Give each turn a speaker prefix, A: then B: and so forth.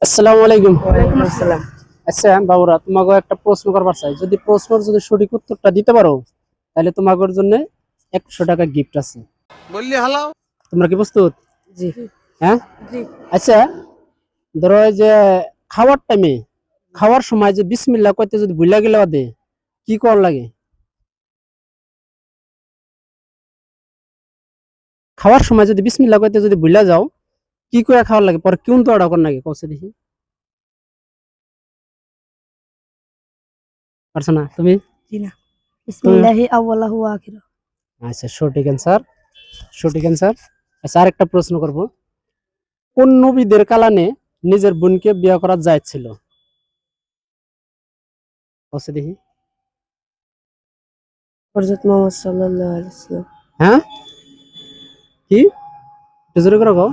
A: আসসালামু আলাইকুম।
B: ওয়ালাইকুম আসসালাম।
A: আচ্ছা বাবুরা, তোমাকে একটা প্রশ্ন করবার চাই। যদি প্রশ্নের সঠিক উত্তরটা দিতে পারো তাহলে তোমাদের জন্য 100 টাকা গিফট আছে।
C: বললি হালাও।
A: তোমরা কি প্রস্তুত?
B: জি
A: হ্যাঁ।
B: জি।
A: আচ্ছা, ধরো এই যে খাওয়ার টাইমে, খাওয়ার সময় যে বিসমিল্লাহ কইতে যদি ভুলা গেলে বাদে কি কর লাগে? খাওয়ার সময় যদি বিসমিল্লাহ কইতে যদি ভুলা যাও, কি করে খাওয়ার লাগে? পরে কোন তো অর্ডার কর লাগে কইছে দেখি। পারছো না তুমি?
B: জি না। বিসমিল্লাহি আউয়ালাহু ওয়া আখিরু।
A: আচ্ছা, সঠিক অ্যান্সার, সঠিক অ্যান্সার। আচ্ছা, আরেকটা প্রশ্ন করব। কোন নবীদের কালানে নিজের বোনকে বিয়ে করা জায়েজ ছিল? বলছে দেখি।
B: হযরত মুহাম্মদ সাল্লাল্লাহু আলাইহি ওয়াসাল্লাম।
A: হ্যাঁ, কি একটু জোরে করে কও।